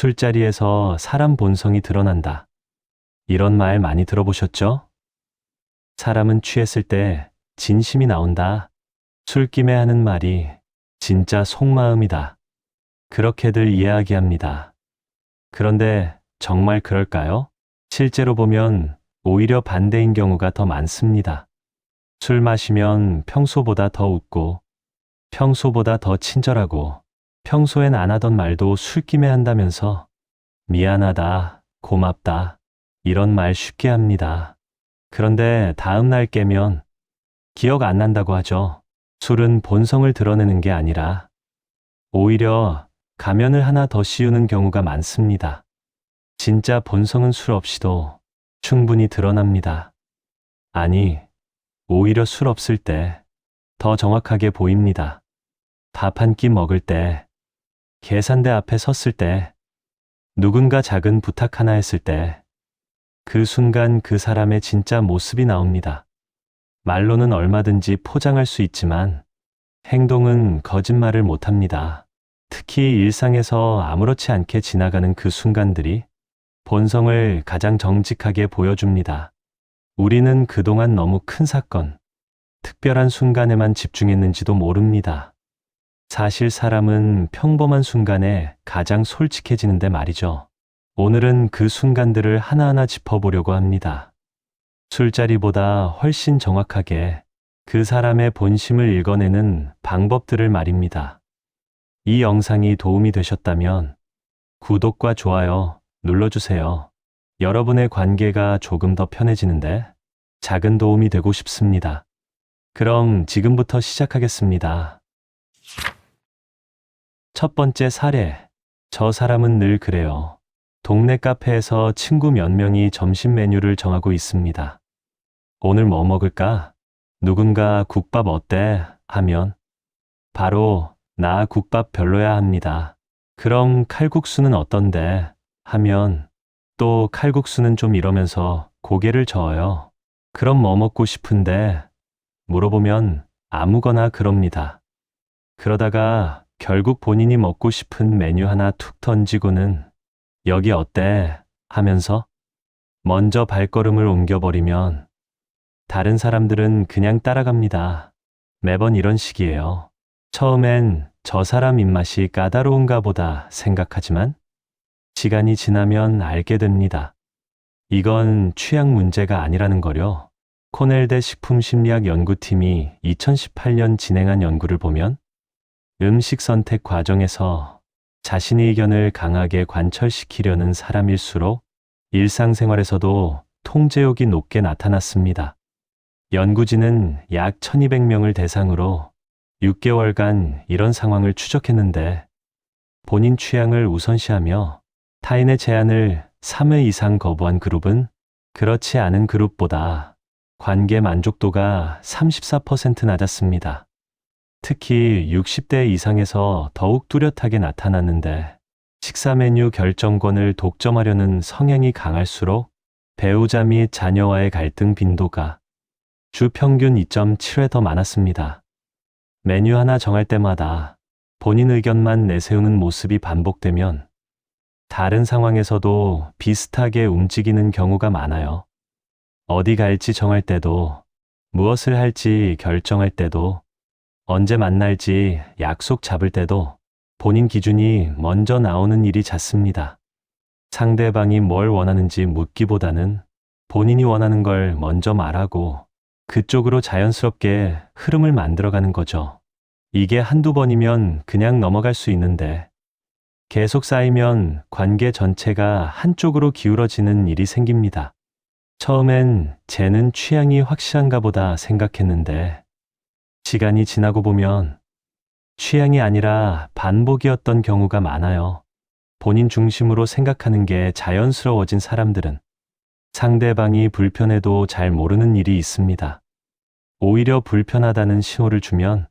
술자리에서 사람 본성이 드러난다. 이런 말 많이 들어보셨죠? 사람은 취했을 때 진심이 나온다. 술김에 하는 말이 진짜 속마음이다. 그렇게들 이야기합니다. 그런데 정말 그럴까요? 실제로 보면 오히려 반대인 경우가 더 많습니다. 술 마시면 평소보다 더 웃고, 평소보다 더 친절하고, 평소엔 안 하던 말도 술김에 한다면서 미안하다, 고맙다, 이런 말 쉽게 합니다. 그런데 다음 날 깨면 기억 안 난다고 하죠. 술은 본성을 드러내는 게 아니라 오히려 가면을 하나 더 씌우는 경우가 많습니다. 진짜 본성은 술 없이도 충분히 드러납니다. 아니, 오히려 술 없을 때 더 정확하게 보입니다. 밥 한 끼 먹을 때, 계산대 앞에 섰을 때, 누군가 작은 부탁 하나 했을 때, 그 순간 그 사람의 진짜 모습이 나옵니다. 말로는 얼마든지 포장할 수 있지만 행동은 거짓말을 못합니다. 특히 일상에서 아무렇지 않게 지나가는 그 순간들이 본성을 가장 정직하게 보여줍니다. 우리는 그동안 너무 큰 사건, 특별한 순간에만 집중했는지도 모릅니다. 사실 사람은 평범한 순간에 가장 솔직해지는데 말이죠. 오늘은 그 순간들을 하나하나 짚어보려고 합니다. 술자리보다 훨씬 정확하게 그 사람의 본심을 읽어내는 방법들을 말입니다. 이 영상이 도움이 되셨다면 구독과 좋아요 눌러주세요. 여러분의 관계가 조금 더 편해지는데 작은 도움이 되고 싶습니다. 그럼 지금부터 시작하겠습니다. 첫 번째 사례. 저 사람은 늘 그래요. 동네 카페에서 친구 몇 명이 점심 메뉴를 정하고 있습니다. 오늘 뭐 먹을까? 누군가 국밥 어때? 하면 바로 나 국밥 별로야 합니다. 그럼 칼국수는 어떤데? 하면 또 칼국수는 좀 이러면서 고개를 저어요. 그럼 뭐 먹고 싶은데? 물어보면 아무거나 그럽니다. 그러다가 결국 본인이 먹고 싶은 메뉴 하나 툭 던지고는 여기 어때? 하면서 먼저 발걸음을 옮겨버리면 다른 사람들은 그냥 따라갑니다. 매번 이런 식이에요. 처음엔 저 사람 입맛이 까다로운가 보다 생각하지만 시간이 지나면 알게 됩니다. 이건 취향 문제가 아니라는 거요. 코넬대 식품심리학 연구팀이 2018년 진행한 연구를 보면 음식 선택 과정에서 자신의 의견을 강하게 관철시키려는 사람일수록 일상생활에서도 통제욕이 높게 나타났습니다. 연구진은 약 1200명을 대상으로 6개월간 이런 상황을 추적했는데 본인 취향을 우선시하며 타인의 제안을 3회 이상 거부한 그룹은 그렇지 않은 그룹보다 관계 만족도가 34% 낮았습니다. 특히 60대 이상에서 더욱 뚜렷하게 나타났는데 식사 메뉴 결정권을 독점하려는 성향이 강할수록 배우자 및 자녀와의 갈등 빈도가 주 평균 2.7회 더 많았습니다. 메뉴 하나 정할 때마다 본인 의견만 내세우는 모습이 반복되면 다른 상황에서도 비슷하게 움직이는 경우가 많아요. 어디 갈지 정할 때도, 무엇을 할지 결정할 때도, 언제 만날지 약속 잡을 때도 본인 기준이 먼저 나오는 일이 잦습니다. 상대방이 뭘 원하는지 묻기보다는 본인이 원하는 걸 먼저 말하고 그쪽으로 자연스럽게 흐름을 만들어가는 거죠. 이게 한두 번이면 그냥 넘어갈 수 있는데 계속 쌓이면 관계 전체가 한쪽으로 기울어지는 일이 생깁니다. 처음엔 쟤는 취향이 확실한가 보다 생각했는데 시간이 지나고 보면 취향이 아니라 반복이었던 경우가 많아요. 본인 중심으로 생각하는 게 자연스러워진 사람들은 상대방이 불편해도 잘 모르는 일이 있습니다. 오히려 불편하다는 신호를 주면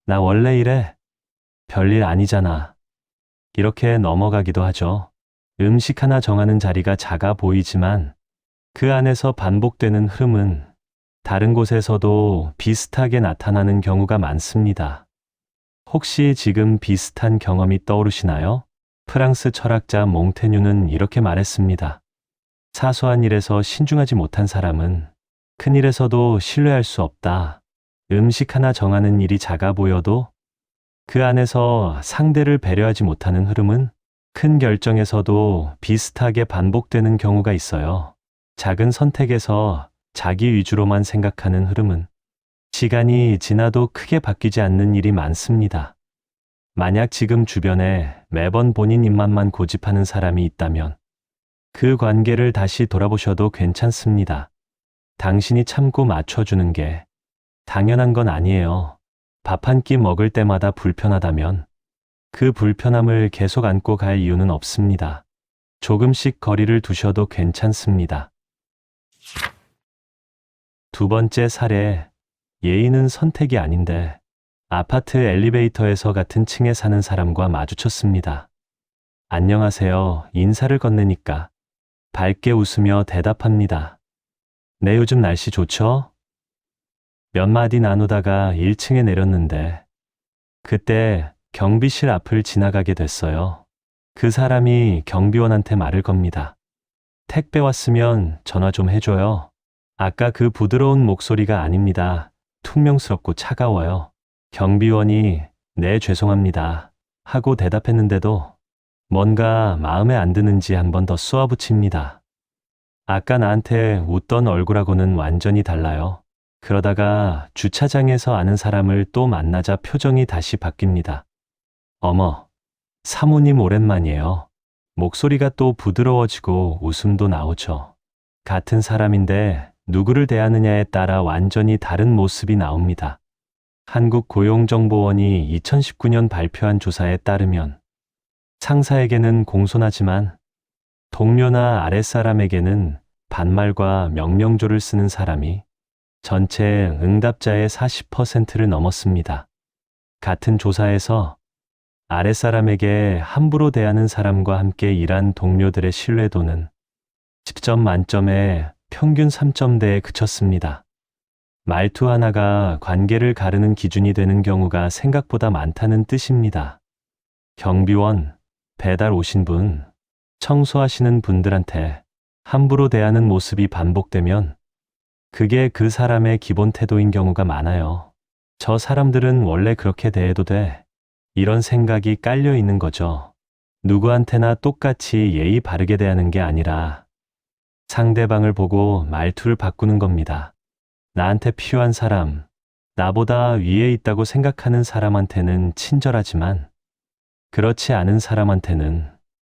나 원래 이래? 별일 아니잖아. 이렇게 넘어가기도 하죠. 음식 하나 정하는 자리가 작아 보이지만 그 안에서 반복되는 흐름은 다른 곳에서도 비슷하게 나타나는 경우가 많습니다. 혹시 지금 비슷한 경험이 떠오르시나요? 프랑스 철학자 몽테뉴는 이렇게 말했습니다. 사소한 일에서 신중하지 못한 사람은 큰 일에서도 신뢰할 수 없다. 음식 하나 정하는 일이 작아 보여도 그 안에서 상대를 배려하지 못하는 흐름은 큰 결정에서도 비슷하게 반복되는 경우가 있어요. 작은 선택에서 자기 위주로만 생각하는 흐름은 시간이 지나도 크게 바뀌지 않는 일이 많습니다. 만약 지금 주변에 매번 본인 입맛만 고집하는 사람이 있다면 그 관계를 다시 돌아보셔도 괜찮습니다. 당신이 참고 맞춰주는 게 당연한 건 아니에요. 밥 한 끼 먹을 때마다 불편하다면 그 불편함을 계속 안고 갈 이유는 없습니다. 조금씩 거리를 두셔도 괜찮습니다. 두 번째 사례, 예의는 선택이 아닌데 아파트 엘리베이터에서 같은 층에 사는 사람과 마주쳤습니다. 안녕하세요. 인사를 건네니까 밝게 웃으며 대답합니다. 네, 요즘 날씨 좋죠? 몇 마디 나누다가 1층에 내렸는데 그때 경비실 앞을 지나가게 됐어요. 그 사람이 경비원한테 말을 겁니다. 택배 왔으면 전화 좀 해줘요. 아까 그 부드러운 목소리가 아닙니다. 퉁명스럽고 차가워요. 경비원이 네, 죄송합니다 하고 대답했는데도 뭔가 마음에 안 드는지 한 번 더 쏘아붙입니다. 아까 나한테 웃던 얼굴하고는 완전히 달라요. 그러다가 주차장에서 아는 사람을 또 만나자 표정이 다시 바뀝니다. 어머, 사모님 오랜만이에요. 목소리가 또 부드러워지고 웃음도 나오죠. 같은 사람인데 누구를 대하느냐에 따라 완전히 다른 모습이 나옵니다. 한국고용정보원이 2019년 발표한 조사에 따르면 상사에게는 공손하지만 동료나 아랫사람에게는 반말과 명령조를 쓰는 사람이 전체 응답자의 40%를 넘었습니다. 같은 조사에서 아랫사람에게 함부로 대하는 사람과 함께 일한 동료들의 신뢰도는 10점 만점에 평균 3점대에 그쳤습니다. 말투 하나가 관계를 가르는 기준이 되는 경우가 생각보다 많다는 뜻입니다. 경비원, 배달 오신 분, 청소하시는 분들한테 함부로 대하는 모습이 반복되면 그게 그 사람의 기본 태도인 경우가 많아요. 저 사람들은 원래 그렇게 대해도 돼. 이런 생각이 깔려 있는 거죠. 누구한테나 똑같이 예의 바르게 대하는 게 아니라 상대방을 보고 말투를 바꾸는 겁니다. 나한테 필요한 사람, 나보다 위에 있다고 생각하는 사람한테는 친절하지만 그렇지 않은 사람한테는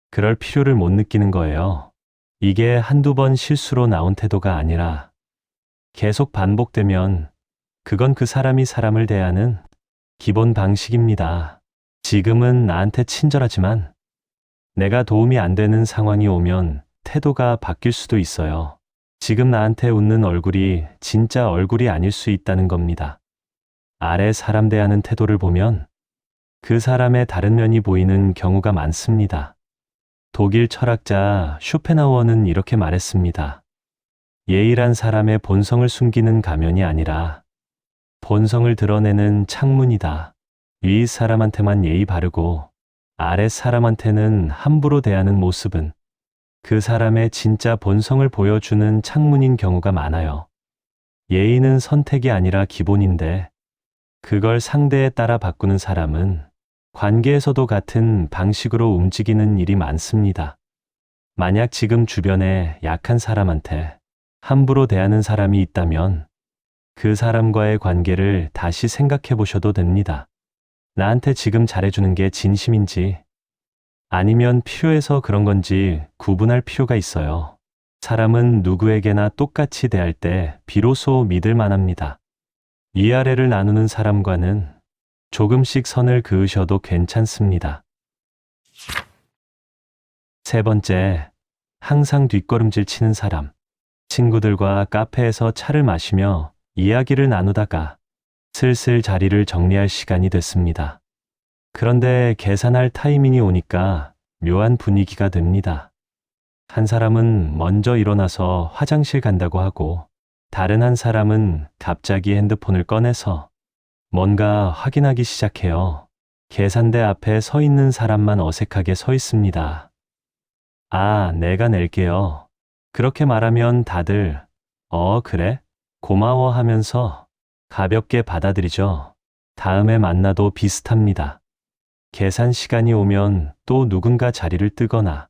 그럴 필요를 못 느끼는 거예요. 이게 한두 번 실수로 나온 태도가 아니라 계속 반복되면 그건 그 사람이 사람을 대하는 기본 방식입니다. 지금은 나한테 친절하지만 내가 도움이 안 되는 상황이 오면 태도가 바뀔 수도 있어요. 지금 나한테 웃는 얼굴이 진짜 얼굴이 아닐 수 있다는 겁니다. 아래 사람 대하는 태도를 보면 그 사람의 다른 면이 보이는 경우가 많습니다. 독일 철학자 쇼펜하우어는 이렇게 말했습니다. 예의란 사람의 본성을 숨기는 가면이 아니라 본성을 드러내는 창문이다. 위 사람한테만 예의 바르고 아래 사람한테는 함부로 대하는 모습은 그 사람의 진짜 본성을 보여주는 창문인 경우가 많아요. 예의는 선택이 아니라 기본인데 그걸 상대에 따라 바꾸는 사람은 관계에서도 같은 방식으로 움직이는 일이 많습니다. 만약 지금 주변에 약한 사람한테 함부로 대하는 사람이 있다면 그 사람과의 관계를 다시 생각해 보셔도 됩니다. 나한테 지금 잘해주는 게 진심인지 아니면 필요해서 그런 건지 구분할 필요가 있어요. 사람은 누구에게나 똑같이 대할 때 비로소 믿을 만합니다. 위아래를 나누는 사람과는 조금씩 선을 그으셔도 괜찮습니다. 세 번째, 항상 뒷걸음질 치는 사람. 친구들과 카페에서 차를 마시며 이야기를 나누다가 슬슬 자리를 정리할 시간이 됐습니다. 그런데 계산할 타이밍이 오니까 묘한 분위기가 됩니다. 한 사람은 먼저 일어나서 화장실 간다고 하고 다른 한 사람은 갑자기 핸드폰을 꺼내서 뭔가 확인하기 시작해요. 계산대 앞에 서 있는 사람만 어색하게 서 있습니다. 아, 내가 낼게요. 그렇게 말하면 다들, 그래? 고마워 하면서 가볍게 받아들이죠. 다음에 만나도 비슷합니다. 계산 시간이 오면 또 누군가 자리를 뜨거나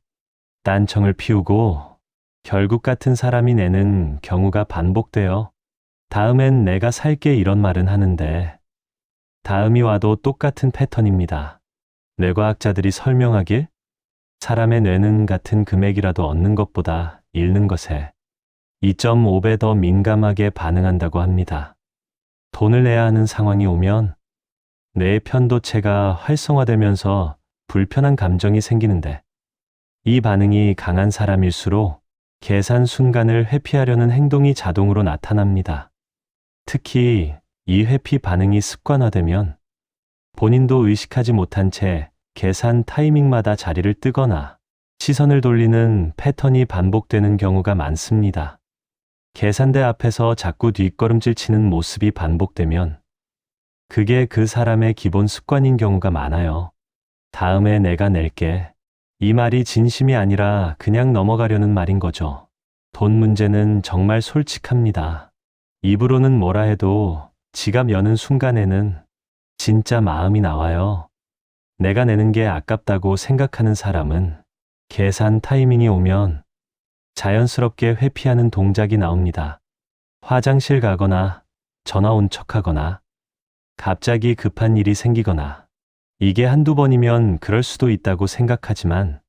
딴청을 피우고 결국 같은 사람이 내는 경우가 반복돼요. 다음엔 내가 살게 이런 말은 하는데 다음이 와도 똑같은 패턴입니다. 뇌과학자들이 설명하길 사람의 뇌는 같은 금액이라도 얻는 것보다 잃는 것에 2.5배 더 민감하게 반응한다고 합니다. 돈을 내야 하는 상황이 오면 뇌의 편도체가 활성화되면서 불편한 감정이 생기는데 이 반응이 강한 사람일수록 계산 순간을 회피하려는 행동이 자동으로 나타납니다. 특히 이 회피 반응이 습관화되면 본인도 의식하지 못한 채 계산 타이밍마다 자리를 뜨거나 시선을 돌리는 패턴이 반복되는 경우가 많습니다. 계산대 앞에서 자꾸 뒷걸음질 치는 모습이 반복되면 그게 그 사람의 기본 습관인 경우가 많아요. 다음에 내가 낼게. 이 말이 진심이 아니라 그냥 넘어가려는 말인 거죠. 돈 문제는 정말 솔직합니다. 입으로는 뭐라 해도 지갑 여는 순간에는 진짜 마음이 나와요. 내가 내는 게 아깝다고 생각하는 사람은 계산 타이밍이 오면 자연스럽게 회피하는 동작이 나옵니다. 화장실 가거나 전화 온 척하거나 갑자기 급한 일이 생기거나 이게 한두 번이면 그럴 수도 있다고 생각하지만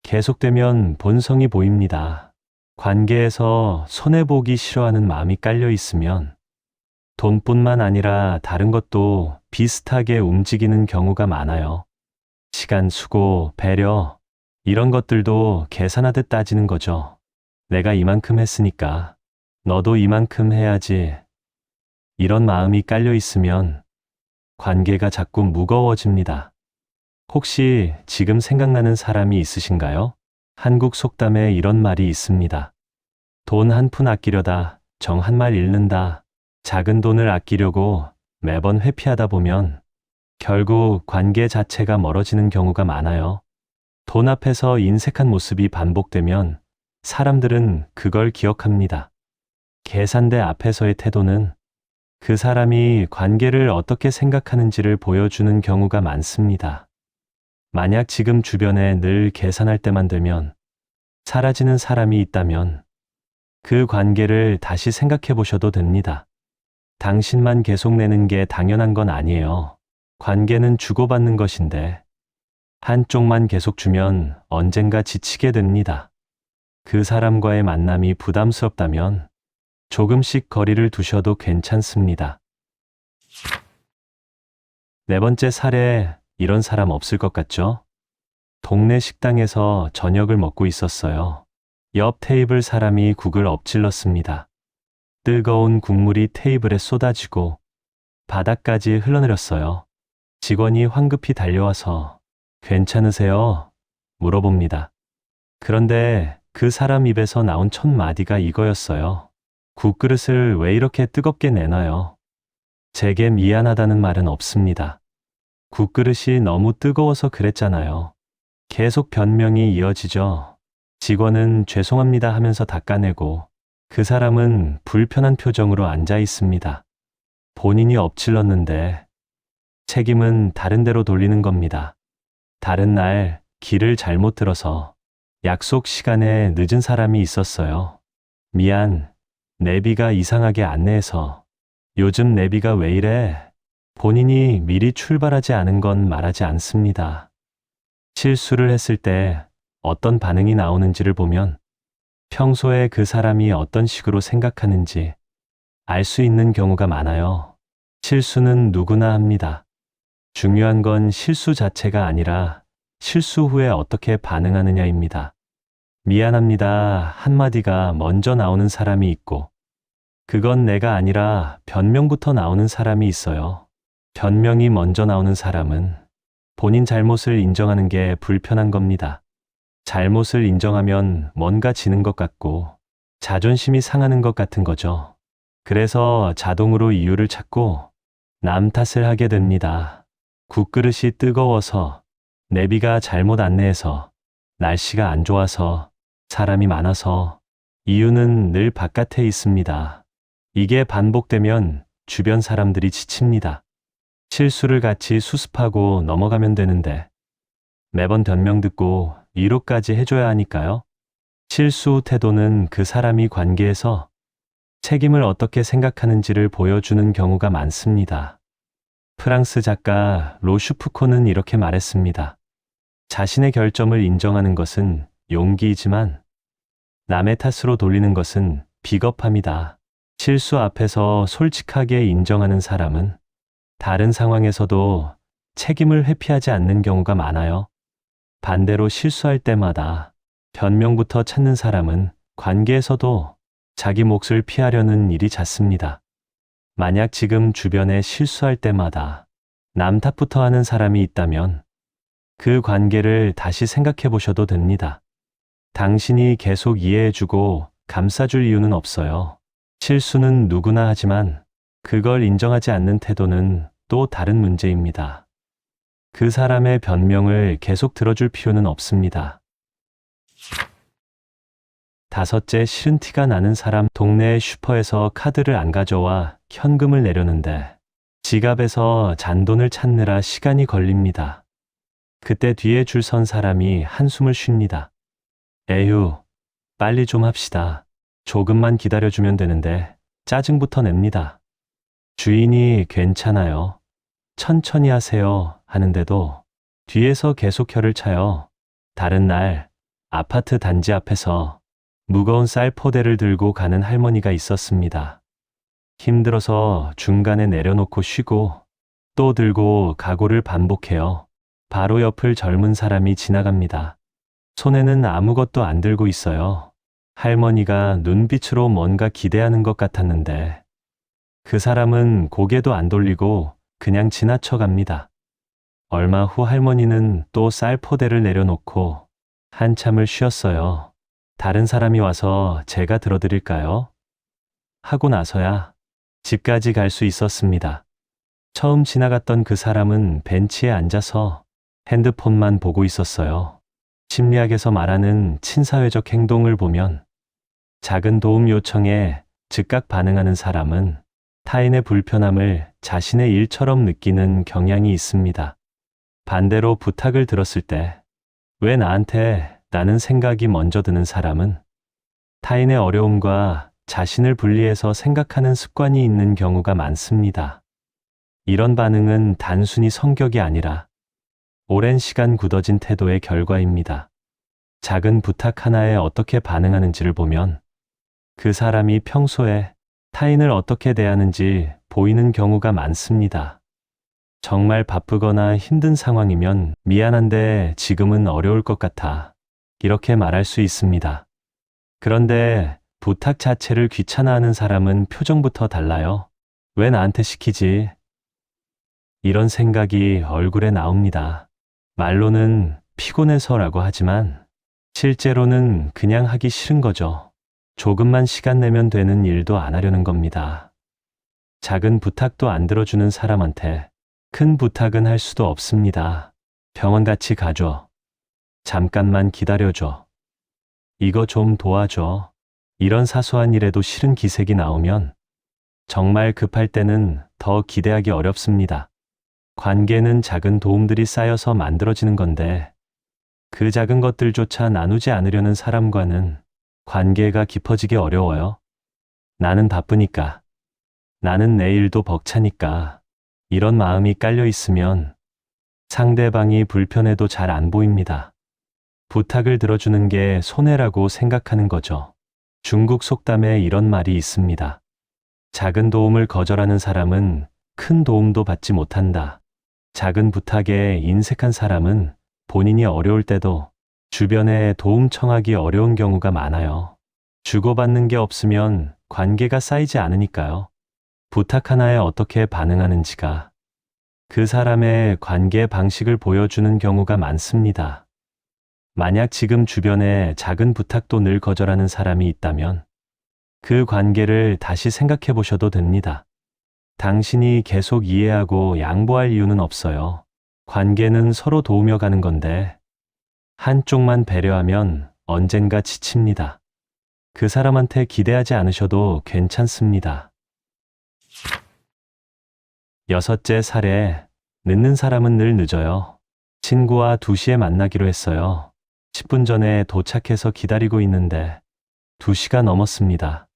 계속되면 본성이 보입니다. 관계에서 손해보기 싫어하는 마음이 깔려 있으면 돈뿐만 아니라 다른 것도 비슷하게 움직이는 경우가 많아요. 시간, 수고, 배려, 이런 것들도 계산하듯 따지는 거죠. 내가 이만큼 했으니까 너도 이만큼 해야지. 이런 마음이 깔려 있으면 관계가 자꾸 무거워집니다. 혹시 지금 생각나는 사람이 있으신가요? 한국 속담에 이런 말이 있습니다. 돈 한 푼 아끼려다 정 한 말 잃는다. 작은 돈을 아끼려고 매번 회피하다 보면 결국 관계 자체가 멀어지는 경우가 많아요. 돈 앞에서 인색한 모습이 반복되면 사람들은 그걸 기억합니다. 계산대 앞에서의 태도는 그 사람이 관계를 어떻게 생각하는지를 보여주는 경우가 많습니다. 만약 지금 주변에 늘 계산할 때만 되면 사라지는 사람이 있다면 그 관계를 다시 생각해 보셔도 됩니다. 당신만 계속 내는 게 당연한 건 아니에요. 관계는 주고받는 것인데 한쪽만 계속 주면 언젠가 지치게 됩니다. 그 사람과의 만남이 부담스럽다면 조금씩 거리를 두셔도 괜찮습니다. 네 번째 사례, 이런 사람 없을 것 같죠? 동네 식당에서 저녁을 먹고 있었어요. 옆 테이블 사람이 국을 엎질렀습니다. 뜨거운 국물이 테이블에 쏟아지고 바닥까지 흘러내렸어요. 직원이 황급히 달려와서 괜찮으세요? 물어봅니다. 그런데 그 사람 입에서 나온 첫 마디가 이거였어요. 국그릇을 왜 이렇게 뜨겁게 내놔요? 제게 미안하다는 말은 없습니다. 국그릇이 너무 뜨거워서 그랬잖아요. 계속 변명이 이어지죠. 직원은 죄송합니다 하면서 닦아내고 그 사람은 불편한 표정으로 앉아 있습니다. 본인이 엎질렀는데 책임은 다른 데로 돌리는 겁니다. 다른 날 길을 잘못 들어서 약속 시간에 늦은 사람이 있었어요. 미안, 내비가 이상하게 안내해서. 요즘 내비가 왜 이래? 본인이 미리 출발하지 않은 건 말하지 않습니다. 실수를 했을 때 어떤 반응이 나오는지를 보면 평소에 그 사람이 어떤 식으로 생각하는지 알 수 있는 경우가 많아요. 실수는 누구나 합니다. 중요한 건 실수 자체가 아니라 실수 후에 어떻게 반응하느냐입니다. 미안합니다 한마디가 먼저 나오는 사람이 있고 그건 내가 아니라 변명부터 나오는 사람이 있어요. 변명이 먼저 나오는 사람은 본인 잘못을 인정하는 게 불편한 겁니다. 잘못을 인정하면 뭔가 지는 것 같고 자존심이 상하는 것 같은 거죠. 그래서 자동으로 이유를 찾고 남 탓을 하게 됩니다. 국그릇이 뜨거워서, 내비가 잘못 안내해서, 날씨가 안 좋아서, 사람이 많아서, 이유는 늘 바깥에 있습니다. 이게 반복되면 주변 사람들이 지칩니다. 실수를 같이 수습하고 넘어가면 되는데, 매번 변명 듣고 위로까지 해줘야 하니까요. 실수 후 태도는 그 사람이 관계에서 책임을 어떻게 생각하는지를 보여주는 경우가 많습니다. 프랑스 작가 로슈프코는 이렇게 말했습니다. 자신의 결점을 인정하는 것은 용기이지만 남의 탓으로 돌리는 것은 비겁함이다. 실수 앞에서 솔직하게 인정하는 사람은 다른 상황에서도 책임을 회피하지 않는 경우가 많아요. 반대로 실수할 때마다 변명부터 찾는 사람은 관계에서도 자기 몫을 피하려는 일이 잦습니다. 만약 지금 주변에 실수할 때마다 남 탓부터 하는 사람이 있다면 그 관계를 다시 생각해 보셔도 됩니다. 당신이 계속 이해해주고 감싸줄 이유는 없어요. 실수는 누구나 하지만 그걸 인정하지 않는 태도는 또 다른 문제입니다. 그 사람의 변명을 계속 들어줄 필요는 없습니다. 5째, 싫은 티가 나는 사람. 동네 슈퍼에서 카드를 안 가져와 현금을 내려는데 지갑에서 잔돈을 찾느라 시간이 걸립니다. 그때 뒤에 줄 선 사람이 한숨을 쉽니다. 에휴, 빨리 좀 합시다. 조금만 기다려주면 되는데 짜증부터 냅니다. 주인이 괜찮아요. 천천히 하세요 하는데도 뒤에서 계속 혀를 차요. 다른 날 아파트 단지 앞에서 무거운 쌀 포대를 들고 가는 할머니가 있었습니다. 힘들어서 중간에 내려놓고 쉬고 또 들고 가고를 반복해요. 바로 옆을 젊은 사람이 지나갑니다. 손에는 아무것도 안 들고 있어요. 할머니가 눈빛으로 뭔가 기대하는 것 같았는데 그 사람은 고개도 안 돌리고 그냥 지나쳐 갑니다. 얼마 후 할머니는 또 쌀 포대를 내려놓고 한참을 쉬었어요. 다른 사람이 와서 제가 들어드릴까요? 하고 나서야 집까지 갈 수 있었습니다. 처음 지나갔던 그 사람은 벤치에 앉아서 핸드폰만 보고 있었어요. 심리학에서 말하는 친사회적 행동을 보면 작은 도움 요청에 즉각 반응하는 사람은 타인의 불편함을 자신의 일처럼 느끼는 경향이 있습니다. 반대로 부탁을 들었을 때 왜 나한테 라는 생각이 먼저 드는 사람은 타인의 어려움과 자신을 분리해서 생각하는 습관이 있는 경우가 많습니다. 이런 반응은 단순히 성격이 아니라 오랜 시간 굳어진 태도의 결과입니다. 작은 부탁 하나에 어떻게 반응하는지를 보면 그 사람이 평소에 타인을 어떻게 대하는지 보이는 경우가 많습니다. 정말 바쁘거나 힘든 상황이면 미안한데 지금은 어려울 것 같아. 이렇게 말할 수 있습니다. 그런데 부탁 자체를 귀찮아하는 사람은 표정부터 달라요. 왜 나한테 시키지? 이런 생각이 얼굴에 나옵니다. 말로는 피곤해서라고 하지만 실제로는 그냥 하기 싫은 거죠. 조금만 시간 내면 되는 일도 안 하려는 겁니다. 작은 부탁도 안 들어주는 사람한테 큰 부탁은 할 수도 없습니다. 병원 같이 가줘. 잠깐만 기다려줘. 이거 좀 도와줘. 이런 사소한 일에도 싫은 기색이 나오면 정말 급할 때는 더 기대하기 어렵습니다. 관계는 작은 도움들이 쌓여서 만들어지는 건데 그 작은 것들조차 나누지 않으려는 사람과는 관계가 깊어지기 어려워요. 나는 바쁘니까. 나는 내일도 벅차니까. 이런 마음이 깔려 있으면 상대방이 불편해도 잘 안 보입니다. 부탁을 들어주는 게 손해라고 생각하는 거죠. 중국 속담에 이런 말이 있습니다. 작은 도움을 거절하는 사람은 큰 도움도 받지 못한다. 작은 부탁에 인색한 사람은 본인이 어려울 때도 주변에 도움 청하기 어려운 경우가 많아요. 주고받는 게 없으면 관계가 쌓이지 않으니까요. 부탁 하나에 어떻게 반응하는지가 그 사람의 관계 방식을 보여주는 경우가 많습니다. 만약 지금 주변에 작은 부탁도 늘 거절하는 사람이 있다면 그 관계를 다시 생각해 보셔도 됩니다. 당신이 계속 이해하고 양보할 이유는 없어요. 관계는 서로 도우며 가는 건데 한쪽만 배려하면 언젠가 지칩니다. 그 사람한테 기대하지 않으셔도 괜찮습니다. 여섯째 사례, 늦는 사람은 늘 늦어요. 친구와 2시에 만나기로 했어요. 10분 전에 도착해서 기다리고 있는데 2시가 넘었습니다.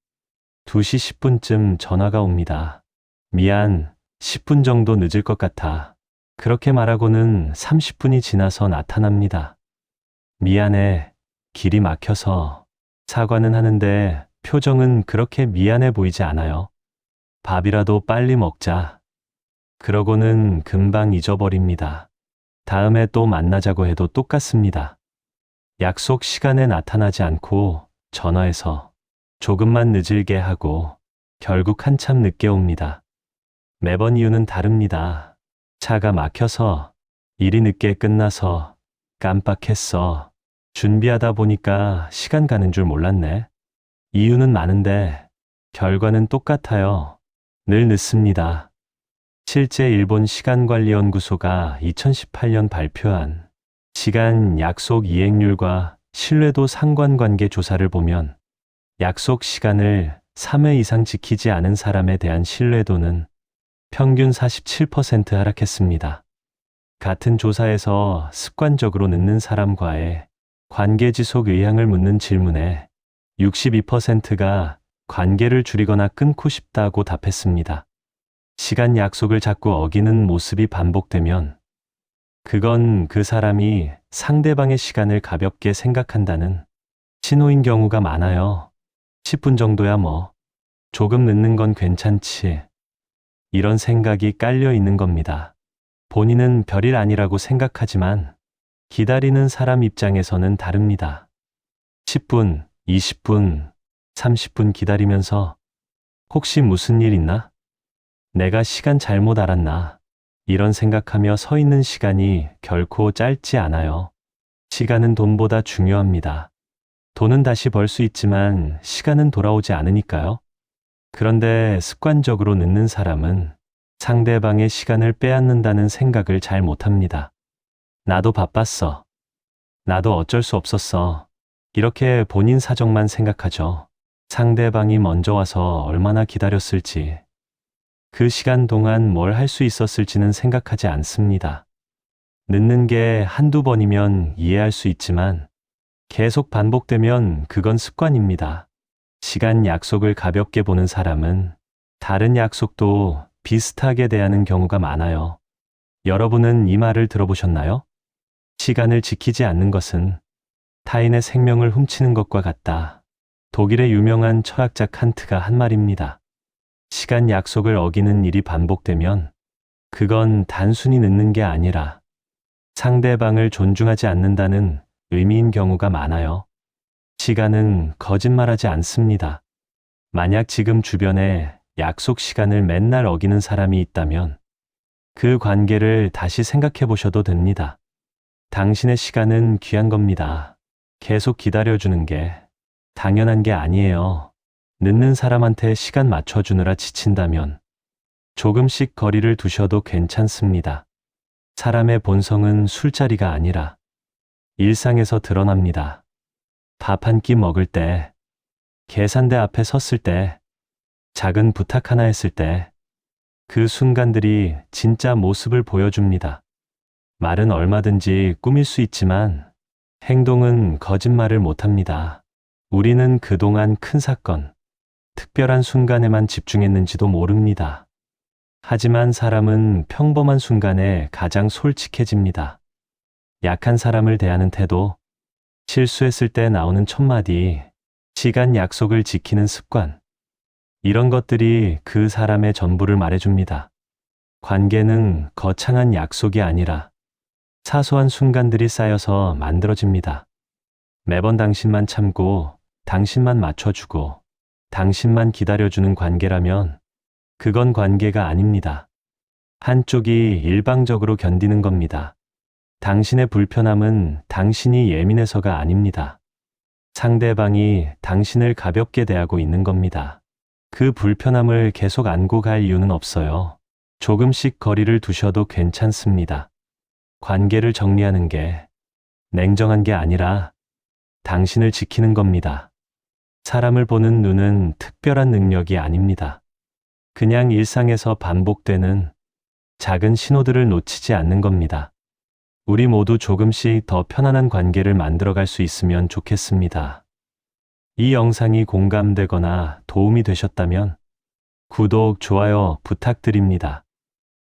2시 10분쯤 전화가 옵니다. 미안, 10분 정도 늦을 것 같아. 그렇게 말하고는 30분이 지나서 나타납니다. 미안해, 길이 막혀서. 사과는 하는데 표정은 그렇게 미안해 보이지 않아요. 밥이라도 빨리 먹자. 그러고는 금방 잊어버립니다. 다음에 또 만나자고 해도 똑같습니다. 약속 시간에 나타나지 않고 전화해서 조금만 늦을게 하고 결국 한참 늦게 옵니다. 매번 이유는 다릅니다. 차가 막혀서, 일이 늦게 끝나서, 깜빡했어. 준비하다 보니까 시간 가는 줄 몰랐네. 이유는 많은데 결과는 똑같아요. 늘 늦습니다. 실제 일본 시간관리연구소가 2018년 발표한 시간 약속 이행률과 신뢰도 상관관계 조사를 보면 약속 시간을 3회 이상 지키지 않은 사람에 대한 신뢰도는 평균 47% 하락했습니다. 같은 조사에서 습관적으로 늦는 사람과의 관계 지속 의향을 묻는 질문에 62%가 관계를 줄이거나 끊고 싶다고 답했습니다. 시간 약속을 자꾸 어기는 모습이 반복되면 그건 그 사람이 상대방의 시간을 가볍게 생각한다는 신호인 경우가 많아요. 10분 정도야 뭐. 조금 늦는 건 괜찮지. 이런 생각이 깔려 있는 겁니다. 본인은 별일 아니라고 생각하지만 기다리는 사람 입장에서는 다릅니다. 10분, 20분, 30분 기다리면서 혹시 무슨 일 있나? 내가 시간 잘못 알았나? 이런 생각하며 서 있는 시간이 결코 짧지 않아요. 시간은 돈보다 중요합니다. 돈은 다시 벌 수 있지만 시간은 돌아오지 않으니까요. 그런데 습관적으로 늦는 사람은 상대방의 시간을 빼앗는다는 생각을 잘 못합니다. 나도 바빴어. 나도 어쩔 수 없었어. 이렇게 본인 사정만 생각하죠. 상대방이 먼저 와서 얼마나 기다렸을지, 그 시간 동안 뭘 할 수 있었을지는 생각하지 않습니다. 늦는 게 한두 번이면 이해할 수 있지만 계속 반복되면 그건 습관입니다. 시간 약속을 가볍게 보는 사람은 다른 약속도 비슷하게 대하는 경우가 많아요. 여러분은 이 말을 들어보셨나요? 시간을 지키지 않는 것은 타인의 생명을 훔치는 것과 같다. 독일의 유명한 철학자 칸트가 한 말입니다. 시간 약속을 어기는 일이 반복되면 그건 단순히 늦는 게 아니라 상대방을 존중하지 않는다는 의미인 경우가 많아요. 시간은 거짓말하지 않습니다. 만약 지금 주변에 약속 시간을 맨날 어기는 사람이 있다면 그 관계를 다시 생각해 보셔도 됩니다. 당신의 시간은 귀한 겁니다. 계속 기다려주는 게 당연한 게 아니에요. 늦는 사람한테 시간 맞춰주느라 지친다면 조금씩 거리를 두셔도 괜찮습니다. 사람의 본성은 술자리가 아니라 일상에서 드러납니다. 밥 한 끼 먹을 때, 계산대 앞에 섰을 때, 작은 부탁 하나 했을 때, 그 순간들이 진짜 모습을 보여줍니다. 말은 얼마든지 꾸밀 수 있지만 행동은 거짓말을 못합니다. 우리는 그동안 큰 사건, 특별한 순간에만 집중했는지도 모릅니다. 하지만 사람은 평범한 순간에 가장 솔직해집니다. 약한 사람을 대하는 태도, 실수했을 때 나오는 첫마디, 시간 약속을 지키는 습관, 이런 것들이 그 사람의 전부를 말해줍니다. 관계는 거창한 약속이 아니라 사소한 순간들이 쌓여서 만들어집니다. 매번 당신만 참고, 당신만 맞춰주고, 당신만 기다려주는 관계라면 그건 관계가 아닙니다. 한쪽이 일방적으로 견디는 겁니다. 당신의 불편함은 당신이 예민해서가 아닙니다. 상대방이 당신을 가볍게 대하고 있는 겁니다. 그 불편함을 계속 안고 갈 이유는 없어요. 조금씩 거리를 두셔도 괜찮습니다. 관계를 정리하는 게 냉정한 게 아니라 당신을 지키는 겁니다. 사람을 보는 눈은 특별한 능력이 아닙니다. 그냥 일상에서 반복되는 작은 신호들을 놓치지 않는 겁니다. 우리 모두 조금씩 더 편안한 관계를 만들어갈 수 있으면 좋겠습니다. 이 영상이 공감되거나 도움이 되셨다면 구독, 좋아요 부탁드립니다.